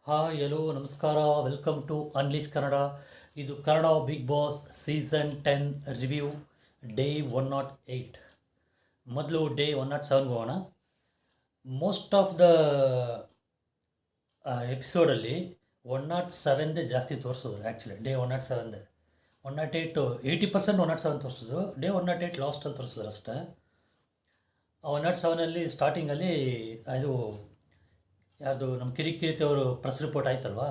Hi hello ನಮಸ್ಕಾರ, welcome to Unleash Kannada. ಇದು Kannada big boss season 10 review day 108. ಮೊದಲು day 107 ಹೋಗೋಣ. ಮೋಸ್ಟ್ ಆಫ್ ದ ಎಪಿಸೋಡಲ್ಲಿ 107ದೇ ಜಾಸ್ತಿ ತೋರಿಸಿದ್ರು. ಆ್ಯಕ್ಚುಲಿ ಡೇ 107ದೇ 108 80% 107 ತೋರಿಸಿದ್ರು. ಡೇ 108 ಲಾಸ್ಟಲ್ಲಿ ತೋರಿಸಿದ್ರು ಅಷ್ಟೇ. 107ಅಲ್ಲಿ ಸ್ಟಾರ್ಟಿಂಗಲ್ಲಿ ಅದು ಯಾವುದು ನಮ್ಮ ಕಿರಿಕಿರಿತಿ ಅವರು ಪ್ರೆಸ್ ರಿಪೋರ್ಟ್ ಆಯ್ತಲ್ವಾ.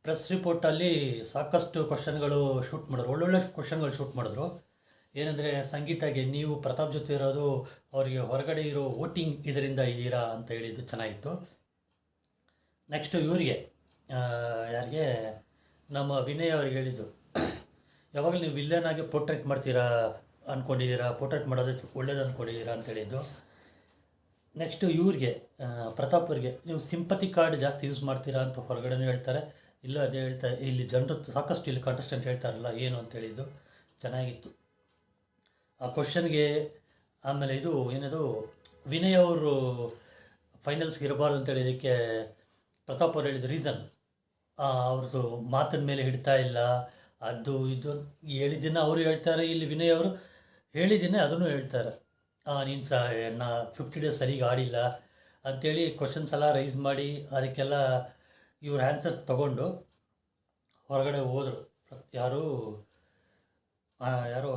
ಪ್ರೆಸ್ ರಿಪೋರ್ಟಲ್ಲಿ ಸಾಕಷ್ಟು ಕ್ವಶನ್ಗಳು ಶೂಟ್ ಮಾಡಿದ್ರು, ಒಳ್ಳೊಳ್ಳೆ ಕ್ವಶನ್ಗಳು ಶೂಟ್ ಮಾಡಿದ್ರು. ಏನಂದರೆ, ಸಂಗೀತಗೆ ನೀವು ಪ್ರತಾಪ್ ಜೊತೆ ಇರೋದು ಅವರಿಗೆ ಹೊರಗಡೆ ಇರೋ ವೋಟಿಂಗ್ ಇದರಿಂದ ಇದ್ದೀರಾ ಅಂತ ಹೇಳಿದ್ದು ಚೆನ್ನಾಗಿತ್ತು. ನೆಕ್ಸ್ಟು ಇವರಿಗೆ ಯಾರಿಗೆ ನಮ್ಮ ವಿನಯ್ ಅವ್ರಿಗೆ ಹೇಳಿದ್ದು, ಯಾವಾಗಲೂ ನೀವು ವಿಲ್ಲನ್ ಆಗಿ ಪೋರ್ಟ್ರೇಟ್ ಮಾಡ್ತೀರಾ ಅಂದ್ಕೊಂಡಿದ್ದೀರಾ, ಪೋರ್ಟ್ರೇಟ್ ಮಾಡೋದು ಒಳ್ಳೇದು ಅಂದ್ಕೊಂಡಿದ್ದೀರಾ ಅಂತ ಹೇಳಿದ್ದು. ನೆಕ್ಸ್ಟು ಇವ್ರಿಗೆ ಪ್ರತಾಪ್ ಅವ್ರಿಗೆ ನೀವು ಸಿಂಪತಿ ಕಾರ್ಡ್ ಜಾಸ್ತಿ ಯೂಸ್ ಮಾಡ್ತೀರಾ ಅಂತ ಹೊರಗಡೆನೂ ಹೇಳ್ತಾರೆ. ಇಲ್ಲ ಅದೇ ಹೇಳ್ತಾರೆ, ಇಲ್ಲಿ ಜನರು ಸಾಕಷ್ಟು ಇಲ್ಲಿ ಕಂಟೆಸ್ಟೆಂಟ್ ಹೇಳ್ತಾರಲ್ಲ ಏನು ಅಂತ ಹೇಳಿದ್ದು ಚೆನ್ನಾಗಿತ್ತು ಆ ಕ್ವಶನ್ಗೆ. ಆಮೇಲೆ ಇದು ಏನದು ವಿನಯ್ ಅವರು ಫೈನಲ್ಸ್ಗೆ ಇರಬಾರ್ದು ಅಂತ ಹೇಳಿದ್ದಕ್ಕೆ ಪ್ರತಾಪ್ ಅವ್ರು ಹೇಳಿದ ರೀಸನ್, ಅವ್ರದ್ದು ಮಾತಿನ ಮೇಲೆ ಹಿಡ್ತಾ ಇಲ್ಲ, ಅದು ಇದು ಹೇಳಿದ್ದನ್ನು ಅವರು ಹೇಳ್ತಾರೆ, ಇಲ್ಲಿ ವಿನಯ್ ಅವರು ಹೇಳಿದ್ದನ್ನೇ ಅದನ್ನು ಹೇಳ್ತಾರೆ. ನೀನು ನಾ 50 ಡೇಸ್ ಸರಿಗೆ ಆಡಿಲ್ಲ ಅಂಥೇಳಿ ಕ್ವಶನ್ಸ್ ಎಲ್ಲ ರೈಸ್ ಮಾಡಿ ಅದಕ್ಕೆಲ್ಲ ಇವ್ರ ಆನ್ಸರ್ಸ್ ತಗೊಂಡು ಹೊರಗಡೆ ಹೋದರು. ಯಾರು ಯಾರೋ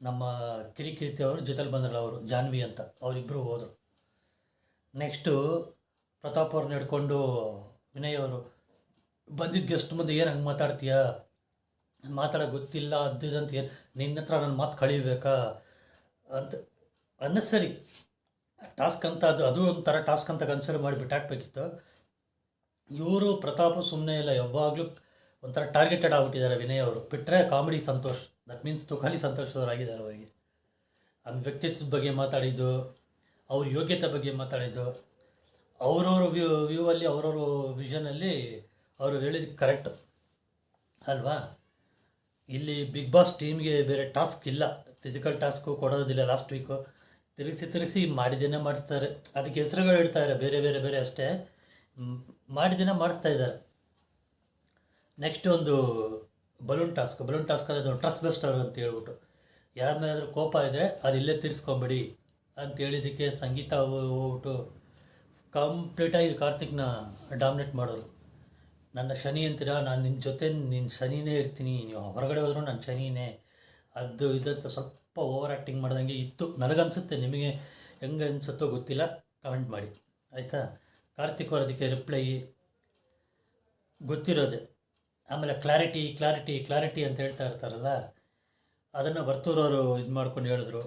ನಮ್ಮ ಕಿರಿಕಿರಿತಿ ಅವರು ಜೊತೆಲಿ ಬಂದ್ರಲ್ಲ, ಅವರು ಜಾನ್ವಿ ಅಂತ, ಅವರಿಬ್ಬರು ಹೋದರು. ನೆಕ್ಸ್ಟು ಪ್ರತಾಪ್ ಅವ್ರನ್ನ ಹಿಡ್ಕೊಂಡು ವಿನಯ್ ಅವರು, ಬಂದಿದ್ದ ಗೆಸ್ಟ್ ಮುಂದೆ ಏನು ಹಂಗೆ ಮಾತಾಡ್ತೀಯಾ, ಮಾತಾಡೋಕೆ ಗೊತ್ತಿಲ್ಲ ಅದಂತ, ಏನು ನಿನ್ನ ಹತ್ರ ನನ್ನ ಮಾತು ಕಳೀಬೇಕಾ ಅಂತ ಅನ್ನೆಸರಿ ಟಾಸ್ಕ್ ಅಂತ ಅದು ಒಂಥರ ಟಾಸ್ಕ್ ಅಂತ ಕನ್ಸಿಡರ್ ಮಾಡಿ ಬಿಟ್ಟಾಕ್ಬೇಕಿತ್ತು. ಇವರು ಪ್ರತಾಪ ಸುಮ್ಮನೆ ಇಲ್ಲ, ಯಾವಾಗಲೂ ಒಂಥರ ಟಾರ್ಗೆಟೆಡ್ ಆಗಿಬಿಟ್ಟಿದ್ದಾರೆ ವಿನಯ್ ಅವರು. ಬಿಟ್ಟರೆ comedy Santosh, that means Tukali Santosh ಅವರಾಗಿದ್ದಾರೆ ಅವರಿಗೆ. ಆಮೇಲೆ ವ್ಯಕ್ತಿತ್ವದ ಬಗ್ಗೆ ಮಾತಾಡಿದ್ದು, ಅವ್ರ ಯೋಗ್ಯತೆ ಬಗ್ಗೆ ಮಾತಾಡಿದ್ದು, ಅವ್ರವ್ರ ವ್ಯೂವಲ್ಲಿ ಅವ್ರವ್ರ ವಿಷನಲ್ಲಿ ಅವರು ಹೇಳಿದ್ದು ಕರೆಕ್ಟ್ ಅಲ್ವಾ. ಇಲ್ಲಿ ಬಿಗ್ ಬಾಸ್ ಟೀಮ್ಗೆ ಬೇರೆ ಟಾಸ್ಕ್ ಇಲ್ಲ, ಫಿಸಿಕಲ್ ಟಾಸ್ಕು ಕೊಡೋದಿಲ್ಲ. ಲಾಸ್ಟ್ ವೀಕು ತಿರುಗಿಸಿ ಮಾಡಿದ್ದೇನೆ ಮಾಡಿಸ್ತಾರೆ, ಅದಕ್ಕೆ ಹೆಸರುಗಳು ಹೇಳ್ತಾರೆ ಬೇರೆ ಬೇರೆ ಬೇರೆ ಅಷ್ಟೇ, ಮಾಡಿದ್ದೇನೆ ಮಾಡಿಸ್ತಾ ಇದ್ದಾರೆ. ನೆಕ್ಸ್ಟ್ ಒಂದು ಬಲೂನ್ ಟಾಸ್ಕ್ ಅದು ಟ್ರಸ್ಟ್ ಬಸ್ಟರ್ ಅಂತ ಹೇಳ್ಬಿಟ್ಟು, ಯಾರ ಮೇಲಾದರೂ ಕೋಪ ಇದ್ದರೆ ಅದು ಇಲ್ಲೇ ತೀರಿಸ್ಕೊಂಬಿಡಿ ಅಂತ ಹೇಳಿದ್ದಕ್ಕೆ ಸಂಗೀತ ಹೋಗ್ಬಿಟ್ಟು ಕಂಪ್ಲೀಟಾಗಿ ಕಾರ್ತಿಕ್ನ ಡಾಮಿನೇಟ್ ಮಾಡೋರು. ನನ್ನ ಶನಿ ಅಂತೀರಾ, ನಾನು ನಿಮ್ಮ ಜೊತೆ ನಿನ್ನ ಶನಿನೇ ಇರ್ತೀನಿ, ನೀವು ಹೊರಗಡೆ ಹೋದರೂ ನನ್ನ ಶನಿನೇ, ಅದು ಇದಂತ ಸ್ವಲ್ಪ ಓವರ್ ಆ್ಯಕ್ಟಿಂಗ್ ಮಾಡ್ದಂಗೆ ಇತ್ತು ನನಗನ್ಸುತ್ತೆ. ನಿಮಗೆ ಹೆಂಗೆ ಅನಿಸುತ್ತೋ ಗೊತ್ತಿಲ್ಲ, ಕಮೆಂಟ್ ಮಾಡಿ ಆಯಿತಾ. ಕಾರ್ತಿಕ್ ಅವ್ರು ಅದಕ್ಕೆ ರಿಪ್ಲೈ ಗೊತ್ತಿರೋದೆ. ಆಮೇಲೆ ಕ್ಲಾರಿಟಿ ಅಂತ ಹೇಳ್ತಾ ಇರ್ತಾರಲ್ಲ, ಅದನ್ನು ವರ್ತೂರವರು ಇದು ಮಾಡ್ಕೊಂಡು ಹೇಳಿದ್ರು.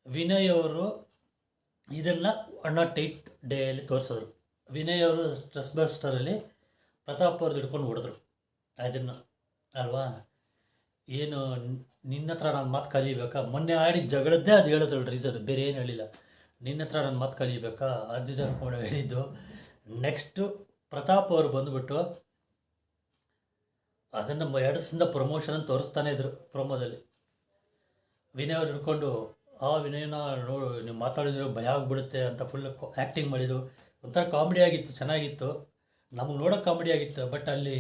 ವಿನಯ್ ಅವರು ಇದನ್ನು 108th ಡೇಯಲ್ಲಿ ತೋರಿಸಿದ್ರು. ವಿನಯ್ ಅವರು ಸ್ಟ್ರೆಸ್ ಬಸ್ಟರಲ್ಲಿ ಪ್ರತಾಪ್ ಅವ್ರದ್ದು ಹಿಡ್ಕೊಂಡು ಹೊಡೆದ್ರು ಅದನ್ನು ಅಲ್ವಾ. ಏನು ನಿನ್ನ ಹತ್ರ ನಾನು ಮಾತು ಕಲಿಬೇಕಾ, ಮೊನ್ನೆ ಆಡಿ ಜಗಳದ್ದೇ ಅದು ಹೇಳಿದ್ರು ರೀಸನ್, ಬೇರೆ ಏನು ಹೇಳಿಲ್ಲ. ನಿನ್ನ ಹತ್ರ ನಾನು ಮಾತು ಕಲಿಬೇಕಾ ಅದು ಅನ್ಕೊಂಡು ಹೇಳಿದ್ದು. ನೆಕ್ಸ್ಟು ಪ್ರತಾಪ್ ಅವರು ಬಂದುಬಿಟ್ಟು ಅದನ್ನು 2 ದಿವಸದಿಂದ ಪ್ರಮೋಷನ್ ತೋರಿಸ್ತಾನೆ ಇದ್ರು ಪ್ರೊಮೋದಲ್ಲಿ. ವಿನಯ್ ಅವ್ರು ಹಿಡ್ಕೊಂಡು ವಿನಯನ ನೋಡು ನೀವು ಮಾತಾಡಿದ್ರು ಭಯ ಆಗಿಬಿಡುತ್ತೆ ಅಂತ ಫುಲ್ ಆ್ಯಕ್ಟಿಂಗ್ ಮಾಡಿದ್ದು. ಒಂಥರ ಕಾಮಿಡಿ ಆಗಿತ್ತು, ಚೆನ್ನಾಗಿತ್ತು, ನಮಗೆ ನೋಡೋಕೆ ಕಾಮಿಡಿ ಆಗಿತ್ತು. ಬಟ್ ಅಲ್ಲಿ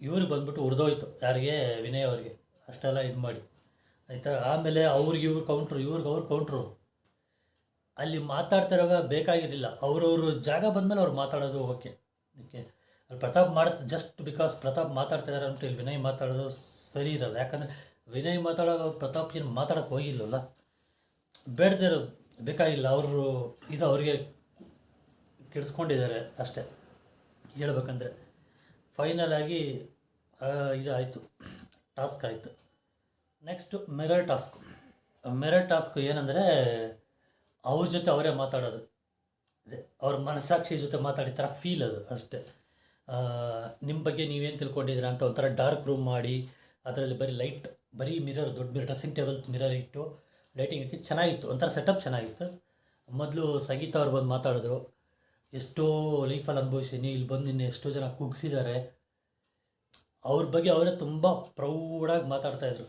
ಇವ್ರಿಗೆ ಬಂದ್ಬಿಟ್ಟು ಉರಿದೋಯ್ತು, ಯಾರಿಗೆ ವಿನಯ್ ಅವ್ರಿಗೆ ಅಷ್ಟೆಲ್ಲ ಇದು ಮಾಡಿ ಆಯಿತಾ. ಆಮೇಲೆ ಅವ್ರಿಗೆ ಅವ್ರು ಕೌಂಟ್ರು ಅಲ್ಲಿ ಮಾತಾಡ್ತಿರೋವಾಗ ಬೇಕಾಗಿರಲಿಲ್ಲ. ಅವ್ರವ್ರ ಜಾಗ ಬಂದಮೇಲೆ ಅವ್ರು ಮಾತಾಡೋದು ಓಕೆ. ಅದಕ್ಕೆ ಅಲ್ಲಿ ಪ್ರತಾಪ್ ಮಾಡುತ್ತೆ ಜಸ್ಟ್ ಬಿಕಾಸ್ ಪ್ರತಾಪ್ ಮಾತಾಡ್ತಾ ಇದ್ದಾರೆ ಅಂದ್ಬಿಟ್ಟು ಇಲ್ಲಿ ವಿನಯ್ ಮಾತಾಡೋದು ಸರಿ ಇರಲ್ಲ. ಯಾಕಂದರೆ ವಿನಯ್ ಮಾತಾಡೋವಾಗ ಅವ್ರು ಪ್ರತಾಪ್ ಏನು ಮಾತಾಡೋಕ್ಕೆ ಹೋಗಿಲ್ಲಲ್ಲ, ಬೇಡದಿರೋ ಬೇಕಾಗಿಲ್ಲ. ಅವರು ಇದು ಅವ್ರಿಗೆ ಕೆಡಿಸ್ಕೊಂಡಿದ್ದಾರೆ ಅಷ್ಟೇ ಹೇಳ್ಬೇಕಂದ್ರೆ. ಫೈನಲ್ ಆಗಿ ಇದು ಆಯಿತು, ಟಾಸ್ಕ್ ಆಯಿತು. ನೆಕ್ಸ್ಟು ಮಿರರ್ ಟಾಸ್ಕು ಏನಂದರೆ, ಅವ್ರ ಜೊತೆ ಅವರೇ ಮಾತಾಡೋದು, ಅದೇ ಅವ್ರ ಮನಸ್ಸಾಕ್ಷಿ ಜೊತೆ ಮಾತಾಡಿದ ಥರ ಫೀಲ್ ಅದು ಅಷ್ಟೇ. ನಿಮ್ಮ ಬಗ್ಗೆ ನೀವೇನು ತಿಳ್ಕೊಂಡಿದ್ದೀರಾ ಅಂತ ಒಂಥರ ಡಾರ್ಕ್ ರೂಮ್ ಮಾಡಿ ಅದರಲ್ಲಿ ಬರೀ ಮಿರರ್, ದೊಡ್ಡ ಮಿರರ್, ಡ್ರೆಸ್ಸಿಂಗ್ ಟೇಬಲ್ ಮಿರರ್ ಇಟ್ಟು ಲೈಟಿಂಗ್ ಇಟ್ಟು ಚೆನ್ನಾಗಿತ್ತು, ಒಂಥರ ಸೆಟಪ್ ಚೆನ್ನಾಗಿತ್ತು. ಮೊದಲು ಸಂಗೀತ ಅವ್ರು ಬಂದು ಮಾತಾಡಿದ್ರು, ಎಷ್ಟೋ ಲೈಫಲ್ಲಿ ಅನುಭವಿಸಿದ್ದೀನಿ, ಇಲ್ಲಿ ಬಂದು ನಿನ್ನೆ ಎಷ್ಟೋ ಜನ ಕುಗ್ಸಿದ್ದಾರೆ, ಅವ್ರ ಬಗ್ಗೆ ಅವರೇ ತುಂಬ ಪ್ರೌಡಾಗಿ ಮಾತಾಡ್ತಾಯಿದ್ರು.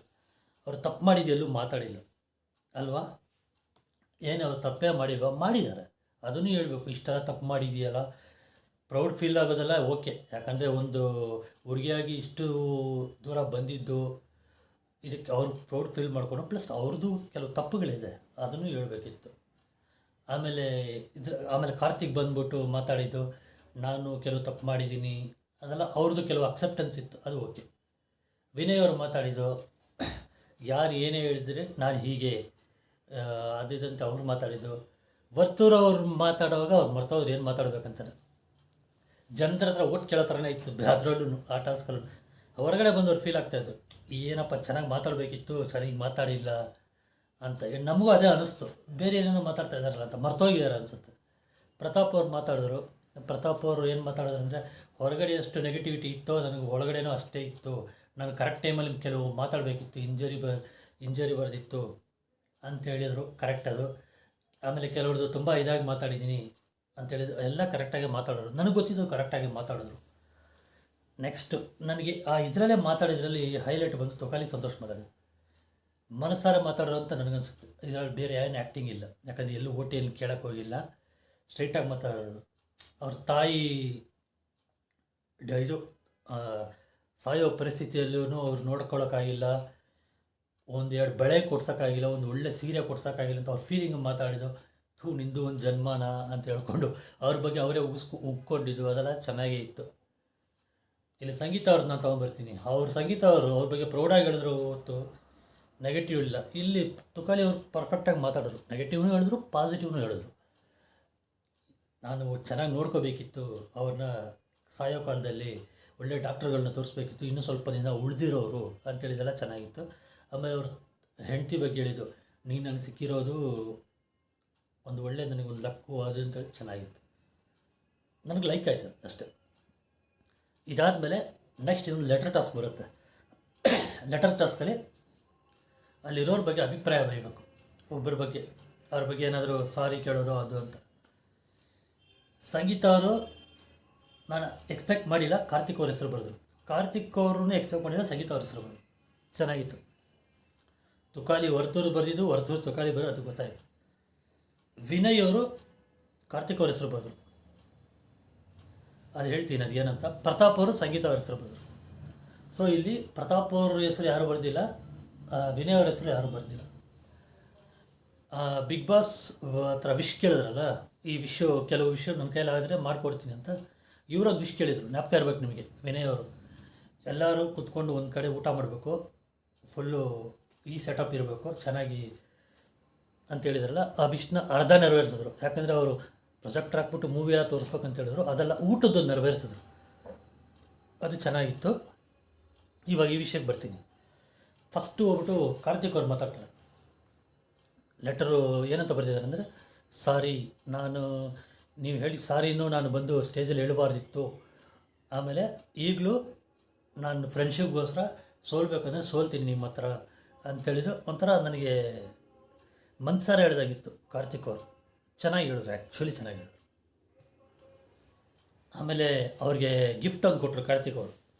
ಅವ್ರು ತಪ್ಪು ಮಾಡಿದ್ದು ಎಲ್ಲೂ ಮಾತಾಡಿಲ್ಲ ಅಲ್ವಾ. ಏನು ಅವ್ರು ತಪ್ಪೇ ಮಾಡಿದ್ದಾರೆ, ಅದನ್ನು ಹೇಳಬೇಕು. ಇಷ್ಟೆಲ್ಲ ತಪ್ಪು ಮಾಡಿದೆಯಲ್ಲ, ಪ್ರೌಡ್ ಫೀಲ್ ಆಗೋದೆಲ್ಲ ಓಕೆ, ಯಾಕಂದರೆ ಒಂದು ಹುಡುಗಿಯಾಗಿ ಇಷ್ಟು ದೂರ ಬಂದಿದ್ದು ಇದಕ್ಕೆ ಅವ್ರು ಪ್ರೌಡ್ ಫೀಲ್ ಮಾಡ್ಕೊಂಡು, ಪ್ಲಸ್ ಅವ್ರದ್ದು ಕೆಲವು ತಪ್ಪುಗಳಿದೆ ಅದನ್ನು ಹೇಳಬೇಕಿತ್ತು. ಆಮೇಲೆ ಕಾರ್ತಿಕ್ ಬಂದ್ಬಿಟ್ಟು ಮಾತಾಡಿದ್ದು, ನಾನು ಕೆಲವು ತಪ್ಪು ಮಾಡಿದ್ದೀನಿ, ಅದೆಲ್ಲ ಅವ್ರದ್ದು ಕೆಲವು ಅಕ್ಸೆಪ್ಟೆನ್ಸ್ ಇತ್ತು, ಅದು ಓಕೆ. ವಿನಯ್ ಅವರು ಮಾತಾಡಿದ್ದು, ಯಾರು ಏನೇ ಹೇಳಿದರೆ ನಾನು ಹೀಗೆ ಅದಿದಂತೆ ಅವ್ರು ಮಾತಾಡಿದ್ದು. ವರ್ತೂರವ್ರು ಮಾತಾಡುವಾಗ ಅವ್ರು ಮರ್ತವ್ರು ಏನು ಮಾತಾಡ್ಬೇಕಂತಾರೆ. ಜನರ ಹತ್ರ ಓಟ್ ಕೇಳೋ ಥರನೇ ಇತ್ತು ಅದರಲ್ಲೂ, ಆ ಟಾಸ್ಕಲ್ಲೂ. ಹೊರಗಡೆ ಬಂದವ್ರು ಫೀಲ್ ಆಗ್ತಾಯಿದ್ರು, ಏನಪ್ಪ ಚೆನ್ನಾಗಿ ಮಾತಾಡಬೇಕಿತ್ತು, ಸರಿಯಾಗಿ ಮಾತಾಡಿಲ್ಲ ಅಂತ. ನಮಗೂ ಅದೇ ಅನ್ನಿಸ್ತು, ಬೇರೆ ಏನೇನೋ ಮಾತಾಡ್ತಾ ಇದ್ದಾರಲ್ಲ ಅಂತ ಮರ್ತೋಗಿದ್ದಾರೆ ಅನಿಸುತ್ತೆ. ಪ್ರತಾಪ್ ಅವ್ರು ಮಾತಾಡಿದ್ರು. ಪ್ರತಾಪ್ ಅವರು ಏನು ಮಾತಾಡಿದ್ರು ಅಂದರೆ, ಹೊರಗಡೆ ಎಷ್ಟು ನೆಗೆಟಿವಿಟಿ ಇತ್ತೋ ನನಗೆ ಒಳಗಡೆನೂ ಅಷ್ಟೇ ಇತ್ತು, ನಾನು ಕರೆಕ್ಟ್ ಟೈಮಲ್ಲಿ ಕೆಲವು ಮಾತಾಡಬೇಕಿತ್ತು, ಇಂಜರಿ ಬರೆದಿತ್ತು ಅಂತ ಹೇಳಿದರು. ಕರೆಕ್ಟ್ ಅದು. ಆಮೇಲೆ ಕೆಲವ್ರದ್ದು ತುಂಬ ಇದಾಗಿ ಮಾತಾಡಿದ್ದೀನಿ ಅಂತೇಳಿದ್ರು, ಎಲ್ಲ ಕರೆಕ್ಟಾಗಿ ಮಾತಾಡೋರು, ನನಗೆ ಗೊತ್ತಿದ್ದು ಕರೆಕ್ಟಾಗಿ ಮಾತಾಡಿದ್ರು. ನೆಕ್ಸ್ಟು ನನಗೆ ಇದರಲ್ಲೇ ಮಾತಾಡಿದ್ರಲ್ಲಿ ಹೈಲೈಟ್ ಬಂದು ತುಕಾಲಿ ಸಂತೋಷ್ ಮಾತಾಡಿದ್ರು. ಮನಸ್ಸಾರ ಮಾತಾಡೋರು ಅಂತ ನನಗನ್ಸುತ್ತೆ. ಇದರಲ್ಲಿ ಬೇರೆ ಏನು ಆ್ಯಕ್ಟಿಂಗ್ ಇಲ್ಲ, ಯಾಕಂದರೆ ಎಲ್ಲೂ ಓಟೇನು ಕೇಳೋಕ್ಕೆ ಹೋಗಿಲ್ಲ, ಸ್ಟ್ರೈಟಾಗಿ ಮಾತಾಡೋರು. ಅವ್ರ ತಾಯಿ ಇದು ಸಾಯೋ ಪರಿಸ್ಥಿತಿಯಲ್ಲೂ ಅವ್ರು ನೋಡ್ಕೊಳ್ಳೋಕ್ಕಾಗಿಲ್ಲ, ಒಂದೆರಡು ಬಳೆ ಕೊಡ್ಸೋಕ್ಕಾಗಿಲ್ಲ, ಒಂದು ಒಳ್ಳೆ ಸೀರೆ ಕೊಡ್ಸೋಕ್ಕಾಗಿಲ್ಲ ಅಂತ ಅವ್ರ ಫೀಲಿಂಗ್ ಮಾತಾಡಿದ್ದು. ನಿಂದು ಒಂದು ಜನ್ಮಾನ ಅಂತ ಹೇಳ್ಕೊಂಡು ಅವ್ರ ಬಗ್ಗೆ ಅವರೇ ಉಗ್ಕೊಂಡಿದ್ದು, ಅದೆಲ್ಲ ಚೆನ್ನಾಗೇ ಇತ್ತು. ಇಲ್ಲಿ ಸಂಗೀತ ಅವ್ರನ್ನ ನಾನು ತೊಗೊಂಬರ್ತೀನಿ. ಸಂಗೀತ ಅವ್ರ ಬಗ್ಗೆ ಪ್ರೌಡಾಗಿ ಹೇಳಿದ್ರು ಹೊತ್ತು ನೆಗೆಟಿವ್ ಇಲ್ಲ. ಇಲ್ಲಿ ತುಕಾಲಿ ಅವರು ಪರ್ಫೆಕ್ಟಾಗಿ ಮಾತಾಡೋರು, ನೆಗೆಟಿವ್ನೂ ಹೇಳಿದ್ರು, ಪಾಸಿಟಿವ್ನೂ ಹೇಳಿದ್ರು. ನಾನು ಚೆನ್ನಾಗಿ ನೋಡ್ಕೋಬೇಕಿತ್ತು ಅವ್ರನ್ನ, ಸಾಯೋ ಕಾಲದಲ್ಲಿ ಒಳ್ಳೆ ಡಾಕ್ಟರ್ಗಳನ್ನ ತೋರಿಸ್ಬೇಕಿತ್ತು, ಇನ್ನೂ ಸ್ವಲ್ಪ ದಿನ ಉಳಿದಿರೋರು ಅಂತೇಳಿದೆಲ್ಲ ಚೆನ್ನಾಗಿತ್ತು. ಆಮೇಲೆ ಅವ್ರ ಹೆಂಡತಿ ಬಗ್ಗೆ ಹೇಳಿದ್ದು, ನೀನು ನನಗೆ ಸಿಕ್ಕಿರೋದು ಒಂದು ಒಳ್ಳೆ, ನನಗೊಂದು ಲಕ್ಕು ಅದು ಅಂತೇಳಿ ಚೆನ್ನಾಗಿತ್ತು, ನನಗೆ ಲೈಕ್ ಆಯಿತು ಅಷ್ಟೇ. ಇದಾದಮೇಲೆ ನೆಕ್ಸ್ಟ್ ಇನ್ನೊಂದು ಲೆಟರ್ ಟಾಸ್ಕ್ ಬರುತ್ತೆ. ಲೆಟರ್ ಟಾಸ್ಕಲ್ಲಿ ಅಲ್ಲಿರೋರ ಬಗ್ಗೆ ಅಭಿಪ್ರಾಯ ಬರೀಬೇಕು, ಒಬ್ಬರ ಬಗ್ಗೆ, ಅವ್ರ ಬಗ್ಗೆ ಏನಾದರೂ ಸಾರಿ ಕೇಳೋದು ಅದು ಅಂತ. ಸಂಗೀತ ಅವರು ನಾನು ಎಕ್ಸ್ಪೆಕ್ಟ್ ಮಾಡಿಲ್ಲ, ಕಾರ್ತಿಕ್ ಅವ್ರ ಹೆಸರು ಬರೆದ್ರು. ಕಾರ್ತಿಕ್ ಅವ್ರನ್ನೂ ಎಕ್ಸ್ಪೆಕ್ಟ್ ಮಾಡಿಲ್ಲ, ಸಂಗೀತ ಅವ್ರ ಹೆಸರು ಬರೆದ್ರು, ಚೆನ್ನಾಗಿತ್ತು. ತುಕಾಲಿ ವರ್ತೂರು ಬರೆದಿದ್ದು, ವರ್ತೂರು ತುಕಾಲಿ ಬರೋ ಅದು ಗೊತ್ತಾಯಿತು. ವಿನಯ್ ಅವರು ಕಾರ್ತಿಕ್ ಅವ್ರ ಹೆಸರು ಬರೆದ್ರು, ಅದು ಹೇಳ್ತೀನಿ ಅದು ಏನಂತ. ಪ್ರತಾಪ್ ಅವರು ಸಂಗೀತ ಅವ್ರ ಹೆಸರು ಬರೆದ್ರು. ಸೊ ಇಲ್ಲಿ ಪ್ರತಾಪ್ ಅವ್ರ ಹೆಸರು ಯಾರೂ ಬರೆದಿಲ್ಲ, ವಿನಯ್ ಅವ್ರ ಹೆಸರು ಯಾರೂ ಬರೆದಿಲ್ಲ. ಬಿಗ್ ಬಾಸ್ ಹತ್ರ ವಿಶ್ ಕೇಳಿದ್ರಲ್ಲ, ಈ ಕೆಲವು ವಿಷಯ ನನ್ನ ಕೈಲಾದರೆ ಮಾಡಿಕೊಡ್ತೀನಿ ಅಂತ ಇವರೊಂದು ವಿಶ್ ಕೇಳಿದರು. ಜ್ಞಾಪಕ ಇರಬೇಕು ನಿಮಗೆ, ವಿನಯ್ ಅವರು. ಎಲ್ಲರೂ ಕೂತ್ಕೊಂಡು ಒಂದು ಕಡೆ ಊಟ ಮಾಡಬೇಕು, ಫುಲ್ಲು ಈ ಸೆಟಪ್ ಇರಬೇಕು ಚೆನ್ನಾಗಿ ಅಂತ ಹೇಳಿದ್ರಲ್ಲ, ಆ ವಿಷ್ನ ಅರ್ಧ ನೆರವೇರಿಸಿದ್ರು. ಯಾಕಂದರೆ ಅವರು ಪ್ರೊಜೆಕ್ಟರ್ ಹಾಕ್ಬಿಟ್ಟು ಮೂವಿಯ ತೋರಿಸ್ಬೇಕಂತ ಹೇಳಿದ್ರು, ಅದೆಲ್ಲ ಊಟದ್ದು ನೆರವೇರಿಸಿದ್ರು, ಅದು ಚೆನ್ನಾಗಿತ್ತು. ಇವಾಗ ಈ ವಿಷಯಕ್ಕೆ ಬರ್ತೀನಿ. ಫಸ್ಟು ಹೋಗ್ಬಿಟ್ಟು ಕಾರ್ತಿಕ್ ಅವ್ರು ಮಾತಾಡ್ತಾರೆ. ಲೆಟರು ಏನಂತ ಬರೆದಿದ್ದಾರೆ ಅಂದರೆ, ಸಾರಿ, ನೀವು ಹೇಳಿ ಸಾರಿನೂ ನಾನು ಬಂದು ಸ್ಟೇಜಲ್ಲಿ ಹೇಳಬಾರ್ದಿತ್ತು. ಆಮೇಲೆ ಈಗಲೂ ನಾನು ಫ್ರೆಂಡ್ಶಿಪ್ಗೋಸ್ಕರ ಸೋಲ್ಬೇಕಂದ್ರೆ ಸೋಲ್ತೀನಿ ನಿಮ್ಮ ಹತ್ರ ಅಂತೇಳಿದ್ದು. ಒಂಥರ ನನಗೆ ಮನ್ಸಾರ ಹೇಳ್ದಾಗಿತ್ತು ಕಾರ್ತಿಕ್ ಅವರು. ಚೆನ್ನಾಗಿ ಹೇಳಿದ್ರು, ಆ್ಯಕ್ಚುಲಿ ಚೆನ್ನಾಗಿ ಹೇಳಿದ್ರು. ಆಮೇಲೆ ಅವ್ರಿಗೆ ಗಿಫ್ಟ್ ಒಂದು ಕೊಟ್ಟರು ಕಾರ್ತಿಕ್ ಅವರು,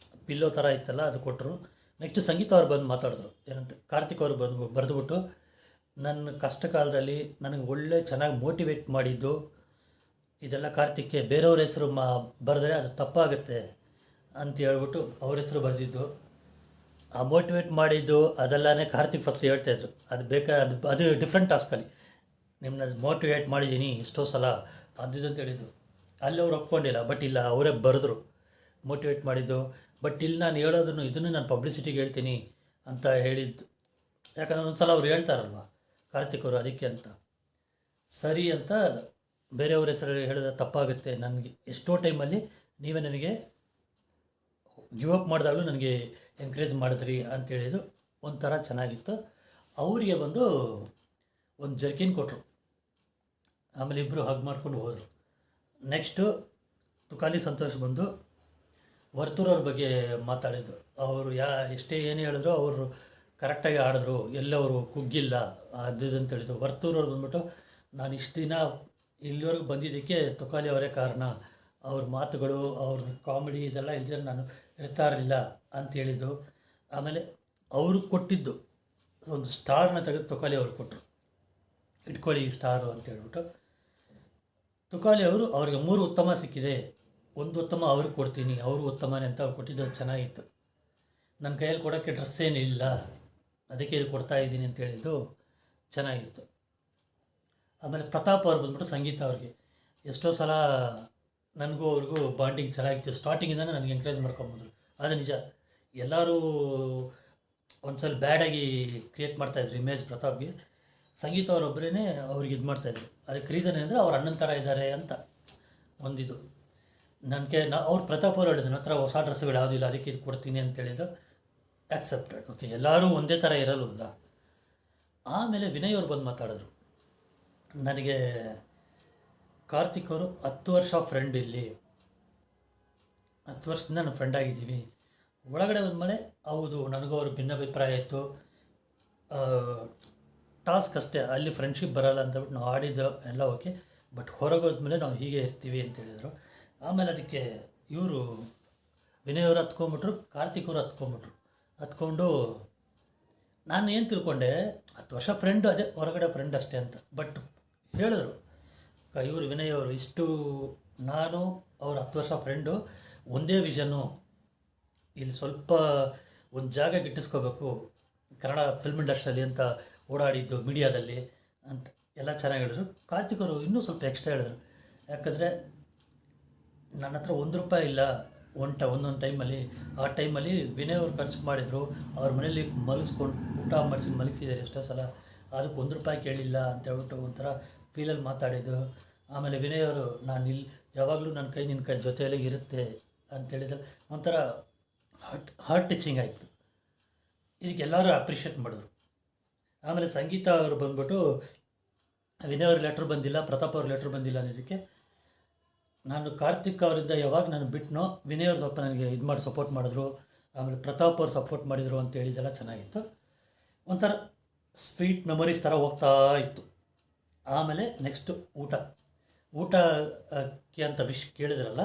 ಪಿಲ್ಲೋ ಥರ ಇತ್ತಲ್ಲ ಅದು ಕೊಟ್ಟರು. ನೆಕ್ಸ್ಟ್ ಸಂಗೀತ ಅವ್ರು ಬಂದು ಮಾತಾಡಿದ್ರು. ಏನಂತ ಕಾರ್ತಿಕ್ ಅವರು ಬರೆದುಬಿಟ್ಟು, ನನ್ನ ಕಷ್ಟ ಕಾಲದಲ್ಲಿ ನನಗೆ ಒಳ್ಳೆ ಚೆನ್ನಾಗಿ ಮೋಟಿವೇಟ್ ಮಾಡಿದ್ದು ಇದೆಲ್ಲ ಕಾರ್ತಿಕ್ಗೆ, ಬೇರೆಯವ್ರ ಹೆಸರು ಬರೆದ್ರೆ ಅದು ತಪ್ಪಾಗುತ್ತೆ ಅಂತ ಹೇಳ್ಬಿಟ್ಟು ಅವ್ರ ಹೆಸರು ಬರೆದಿದ್ದು. ಆ ಮೋಟಿವೇಟ್ ಮಾಡಿದ್ದು ಅದೆಲ್ಲನೇ ಕಾರ್ತಿಕ್ ಫಸ್ಟ್ ಹೇಳ್ತಾಯಿದ್ರು. ಅದು ಡಿಫ್ರೆಂಟ್ ಟಾಸ್ಕಲ್ಲಿ ನಿಮ್ಮನ್ನ ಮೋಟಿವೇಟ್ ಮಾಡಿದ್ದೀನಿ ಎಷ್ಟೋ ಸಲ ಅದು ಅಂತ ಹೇಳಿದ್ದು. ಅಲ್ಲಿ ಅವ್ರು ಒಪ್ಕೊಂಡಿಲ್ಲ, ಬಟ್ ಇಲ್ಲ ಅವರೇ ಬರೆದ್ರು ಮೋಟಿವೇಟ್ ಮಾಡಿದ್ದು. ಬಟ್ ಇಲ್ಲಿ ನಾನು ಹೇಳೋದನ್ನು ಇದನ್ನು ನಾನು ಪಬ್ಲಿಸಿಟಿಗೆ ಹೇಳ್ತೀನಿ ಅಂತ ಹೇಳಿದ್ದು. ಯಾಕಂದರೆ ಒಂದು ಸಲ ಅವ್ರು ಹೇಳ್ತಾರಲ್ವ ಕಾರ್ತಿಕ್ ಅವರು, ಅದಕ್ಕೆ ಅಂತ ಸರಿ ಅಂತ ಬೇರೆಯವ್ರ ಹೆಸರು ಹೇಳಿದ್ರೆ ತಪ್ಪಾಗುತ್ತೆ, ನನಗೆ ಎಷ್ಟೋ ಟೈಮಲ್ಲಿ ನೀವೇ ನನಗೆ ಗಿವ್ ಅಪ್ ಮಾಡಿದಾಗಲೂ ನನಗೆ ಎಂಕರೇಜ್ ಮಾಡಿದ್ರಿ ಅಂತೇಳಿದ್ದು. ಒಂಥರ ಚೆನ್ನಾಗಿತ್ತು. ಅವರಿಗೆ ಬಂದು ಒಂದು ಜರ್ಕಿನ್ ಕೊಟ್ಟರು. ಆಮೇಲೆ ಇಬ್ಬರು ಹಗ್ ಮಾಡ್ಕೊಂಡು ಹೋದರು. ನೆಕ್ಸ್ಟು ತುಕಾಲಿ ಸಂತೋಷ್ ಬಂದು ವರ್ತೂರವ್ರ ಬಗ್ಗೆ ಮಾತಾಡಿದ್ದು. ಅವರು ಎಷ್ಟೇ ಏನೇ ಹೇಳಿದ್ರು ಅವರು ಕರೆಕ್ಟಾಗಿ ಆಡಿದ್ರು, ಎಲ್ಲವರು ಕುಗ್ಗಿಲ್ಲ ಅದು ಅಂತ ಹೇಳಿದ್ರು. ವರ್ತೂರವ್ರು ಬಂದ್ಬಿಟ್ಟು, ನಾನು ಇಷ್ಟು ದಿನ ಇಲ್ಲಿವರೆಗೂ ಬಂದಿದ್ದಕ್ಕೆ ತುಕಾಲಿ ಅವರೇ ಕಾರಣ, ಅವ್ರ ಮಾತುಗಳು, ಅವ್ರ ಕಾಮಿಡಿ ಇದೆಲ್ಲ ಇಲ್ಲದೆ ನಾನು ಇರ್ತಾ ಇರಲಿಲ್ಲ ಅಂತ ಹೇಳಿದ್ದು. ಆಮೇಲೆ ಅವರು ಕೊಟ್ಟಿದ್ದು ಒಂದು ಸ್ಟಾರ್ನ ತೆಗೆದು ತುಕಾಲಿ ಅವರು ಕೊಟ್ಟರು, ಇಟ್ಕೊಳ್ಳಿ ಈ ಸ್ಟಾರು ಅಂತ ಹೇಳ್ಬಿಟ್ಟು. ತುಕಾಲಿ ಅವರು ಅವ್ರಿಗೆ 3 ಉತ್ತಮ ಸಿಕ್ಕಿದೆ, ಒಂದು ಉತ್ತಮ ಅವ್ರಿಗೆ ಕೊಡ್ತೀನಿ, ಅವರು ಉತ್ತಮನೇ ಅಂತ ಅವ್ರು ಕೊಟ್ಟಿದ್ದು ಚೆನ್ನಾಗಿತ್ತು. ನನ್ನ ಕೈಯಲ್ಲಿ ಕೊಡೋಕ್ಕೆ ಡ್ರೆಸ್ ಏನಿಲ್ಲ, ಅದಕ್ಕೆ ಇದು ಕೊಡ್ತಾಯಿದ್ದೀನಿ ಅಂತ ಹೇಳಿದ್ದು ಚೆನ್ನಾಗಿತ್ತು. ಆಮೇಲೆ ಪ್ರತಾಪ್ ಅವ್ರು ಬಂದ್ಬಿಟ್ಟು ಸಂಗೀತ ಅವ್ರಿಗೆ ಎಷ್ಟೋ ಸಲ ನನಗೂ ಅವ್ರಿಗೂ ಬಾಂಡಿಂಗ್ ಚೆನ್ನಾಗಿತ್ತು. ಸ್ಟಾರ್ಟಿಂಗಿಂದನೇ ನನಗೆ ಎಂಕರೇಜ್ ಮಾಡ್ಕೊಂಬಂದರು. ಅದು ನಿಜ. ಎಲ್ಲರೂ ಒಂದು ಸಲ ಬ್ಯಾಡಾಗಿ ಕ್ರಿಯೇಟ್ ಮಾಡ್ತಾಯಿದ್ರು ಇಮೇಜ್ ಪ್ರತಾಪ್ಗೆ. ಸಂಗೀತ ಅವರೊಬ್ಬರೇ ಅವ್ರಿಗೆ ಇದು ಮಾಡ್ತಾಯಿದ್ರು. ಅದಕ್ಕೆ ರೀಸನ್ ಏನಂದರೆ ಅವ್ರ ಅಣ್ಣನ ಥರ ಇದ್ದಾರೆ ಅಂತ ಒಂದಿದು. ನನಗೆ ಅವ್ರು ಪ್ರತಾಪ್ ಅವರು ಹೇಳಿದ್ರು, ನನ್ನ ಹತ್ರ ಹೊಸ ಡ್ರೆಸ್ಸುಗಳು ಯಾವುದಿಲ್ಲ, ಅದಕ್ಕೆ ಇದು ಕೊಡ್ತೀನಿ ಅಂತೇಳಿದ್ದು. ಆಕ್ಸೆಪ್ಟೆಡ್. ಓಕೆ, ಎಲ್ಲರೂ ಒಂದೇ ಥರ ಇರಲ್ಲ. ಆಮೇಲೆ ವಿನಯ್ ಅವ್ರು ಬಂದು ಮಾತಾಡಿದ್ರು. ನನಗೆ ಕಾರ್ತಿಕ್ ಅವರು 10 ವರ್ಷ ಫ್ರೆಂಡ್, ಇಲ್ಲಿ 10 ವರ್ಷದಿಂದ ನಾನು ಫ್ರೆಂಡ್ ಆಗಿದ್ದೀವಿ. ಒಳಗಡೆ ಬಂದಮೇಲೆ ಹೌದು ನನಗೂ ಅವರು ಭಿನ್ನಾಭಿಪ್ರಾಯ ಇತ್ತು, ಟಾಸ್ಕ್ ಅಷ್ಟೇ, ಅಲ್ಲಿ ಫ್ರೆಂಡ್ಶಿಪ್ ಬರೋಲ್ಲ ಅಂತಬಿಟ್ಟು ನಾವು ಆಡಿದ್ದು ಎಲ್ಲ ಓಕೆ, ಬಟ್ ಹೊರಗೆ ಹೋದ್ಮೇಲೆ ನಾವು ಹೀಗೆ ಇರ್ತೀವಿ ಅಂತೇಳಿದರು. ಆಮೇಲೆ ಅದಕ್ಕೆ ಇವರು ವಿನಯ್ ಅವರು ಹತ್ಕೊಂಡ್ಬಿಟ್ರು, ಕಾರ್ತಿಕ್ ಅವರು ಹತ್ಕೊಂಡು ನಾನು ಏನು ತಿಳ್ಕೊಂಡೆ, 10 ವರ್ಷ ಫ್ರೆಂಡು, ಅದೇ ಹೊರಗಡೆ ಫ್ರೆಂಡ್ ಅಷ್ಟೇ ಅಂತ. ಬಟ್ ಹೇಳಿದ್ರು ಇವರು ವಿನಯ್ ಅವರು, ಇಷ್ಟು ನಾನು ಅವ್ರು 10 ವರ್ಷ ಫ್ರೆಂಡು, ಒಂದೇ ವಿಷನ್ನು, ಇಲ್ಲಿ ಸ್ವಲ್ಪ ಒಂದು ಜಾಗ ಗಿಟ್ಟಿಸ್ಕೋಬೇಕು ಕನ್ನಡ ಫಿಲ್ಮ್ ಇಂಡಸ್ಟ್ರಿಯಲ್ಲಿ ಅಂತ ಓಡಾಡಿದ್ದು ಮೀಡಿಯಾದಲ್ಲಿ ಅಂತ ಎಲ್ಲ ಚೆನ್ನಾಗಿ ಹೇಳಿದ್ರು. ಕಾರ್ತಿಕ್ ಅವರು ಇನ್ನೂ ಸ್ವಲ್ಪ ಎಕ್ಸ್ಟ್ರಾ ಹೇಳಿದ್ರು. ಯಾಕಂದರೆ ನನ್ನ ಹತ್ರ ₹1 ಇಲ್ಲ ಒಂದೊಂದು ಟೈಮಲ್ಲಿ. ಆ ಟೈಮಲ್ಲಿ ವಿನಯ್ ಅವರು ಖರ್ಚು ಮಾಡಿದರು, ಅವ್ರ ಮನೇಲಿ ಮಲಗಿಸ್ಕೊಂಡು ಊಟ ಮಾಡಿಸಿ ಮಲಗಿಸಿದ್ದಾರೆ ಎಷ್ಟೋ ಸಲ, ಅದಕ್ಕೆ ₹1 ಕೇಳಿಲ್ಲ ಅಂತ ಹೇಳ್ಬಿಟ್ಟು ಒಂಥರ ಫೀಲಲ್ಲಿ ಮಾತಾಡಿದ್ದು. ಆಮೇಲೆ ವಿನಯ್ ಅವರು, ನಾನು ಯಾವಾಗಲೂ ನನ್ನ ಕೈ ನಿನ್ನ ಕೈ ಜೊತೆಯಲ್ಲೇ ಇರುತ್ತೆ ಅಂತೇಳಿದ್ರೆ ಒಂಥರ ಹಾರ್ಟ್ ಟಚಿಂಗ್ ಆಯಿತು. ಇದಕ್ಕೆ ಎಲ್ಲರೂ ಅಪ್ರಿಷಿಯೇಟ್ ಮಾಡಿದ್ರು. ಆಮೇಲೆ ಸಂಗೀತ ಅವರು ಬಂದ್ಬಿಟ್ಟು, ವಿನಯ್ ಅವ್ರ ಲೆಟ್ರ್ ಬಂದಿಲ್ಲ, ಪ್ರತಾಪ್ ಅವ್ರ ಲೆಟ್ರ್ ಬಂದಿಲ್ಲ ಅನ್ನೋದಕ್ಕೆ ನಾನು ಕಾರ್ತಿಕ್ ಅವರಿಂದ ಯಾವಾಗ ನಾನು ಬಿಟ್ಟನೋ, ವಿನಯ್ ಅವ್ರು ಸ್ವಲ್ಪ ನನಗೆ ಇದು ಮಾಡಿ ಸಪೋರ್ಟ್ ಮಾಡಿದ್ರು, ಆಮೇಲೆ ಪ್ರತಾಪ್ ಅವ್ರು ಸಪೋರ್ಟ್ ಮಾಡಿದರು ಅಂತ ಹೇಳಿದ್ದೆಲ್ಲ ಚೆನ್ನಾಗಿತ್ತು. ಒಂಥರ ಸ್ವೀಟ್ ಮೆಮೊರೀಸ್ ಥರ ಹೋಗ್ತಾ ಇತ್ತು. ಆಮೇಲೆ ನೆಕ್ಸ್ಟು ಊಟಕ್ಕೆ ಅಂತ ವಿಶ್ ಕೇಳಿದ್ರಲ್ಲ,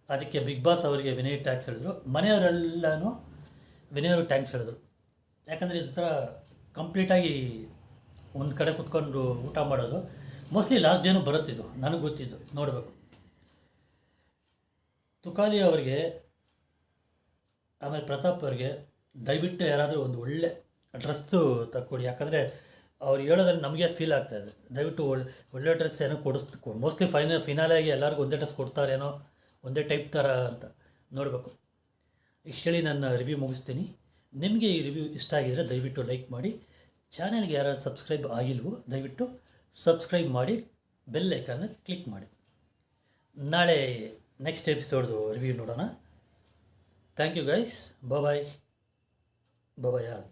ಅದಕ್ಕೆ ಬಿಗ್ ಬಾಸ್ ಅವರಿಗೆ ವಿನಯ್ ಟ್ಯಾಂಕ್ಸ್ ಹೇಳಿದ್ರು, ಮನೆಯವರೆಲ್ಲನೂ ವಿನಯ್ ಅವರು ಟ್ಯಾಂಕ್ಸ್ ಹೇಳಿದ್ರು. ಯಾಕಂದರೆ ಇದು ಥರ ಕಂಪ್ಲೀಟಾಗಿ ಒಂದು ಕಡೆ ಕೂತ್ಕೊಂಡು ಊಟ ಮಾಡೋದು ಮೋಸ್ಟ್ಲಿ ಲಾಸ್ಟ್ ಡೇನೂ ಬರುತ್ತಿದ್ದು, ನನಗೆ ಗೊತ್ತಿದ್ದು, ನೋಡಬೇಕು. ತುಕಾಲಿ ಅವರಿಗೆ ಆಮೇಲೆ ಪ್ರತಾಪ್ ಅವರಿಗೆ ದಯವಿಟ್ಟು ಯಾರಾದರೂ ಒಂದು ಒಳ್ಳೆ ಡ್ರೆಸ್ಸು ತಕ್ಕೊಡಿ. ಯಾಕಂದರೆ ಅವ್ರು ಹೇಳೋದ್ರಲ್ಲಿ ನಮಗೆ ಫೀಲ್ ಆಗ್ತಾಯಿದೆ. ದಯವಿಟ್ಟು ಒಳ್ಳೆ ಡ್ರೆಸ್ ಏನೋ ಮೋಸ್ಟ್ಲಿ ಫಿನಾಲೆಯಾಗಿ ಎಲ್ಲರಿಗೂ ಒಂದೇ ಡ್ರೆಸ್ ಕೊಡ್ತಾರೇನೋ, ಒಂದೇ ಟೈಪ್ ಥರ ಅಂತ ನೋಡಬೇಕು. ಇಷ್ಟು ಹೇಳಿ ನನ್ನ ರಿವ್ಯೂ ಮುಗಿಸ್ತೀನಿ. ನಿಮಗೆ ಈ ರಿವ್ಯೂ ಇಷ್ಟ ಆಗಿದರೆ ದಯವಿಟ್ಟು ಲೈಕ್ ಮಾಡಿ. ಚಾನೆಲ್ಗೆ ಯಾರು ಸಬ್ಸ್ಕ್ರೈಬ್ ಆಗಿಲ್ವೋ ದಯವಿಟ್ಟು ಸಬ್ಸ್ಕ್ರೈಬ್ ಮಾಡಿ, ಬೆಲ್ ಐಕಾನ್ನ ಕ್ಲಿಕ್ ಮಾಡಿ. ನಾಳೆ ನೆಕ್ಸ್ಟ್ ಎಪಿಸೋಡ್ದು ರಿವ್ಯೂ ನೋಡೋಣ. Thank you guys. Bye all.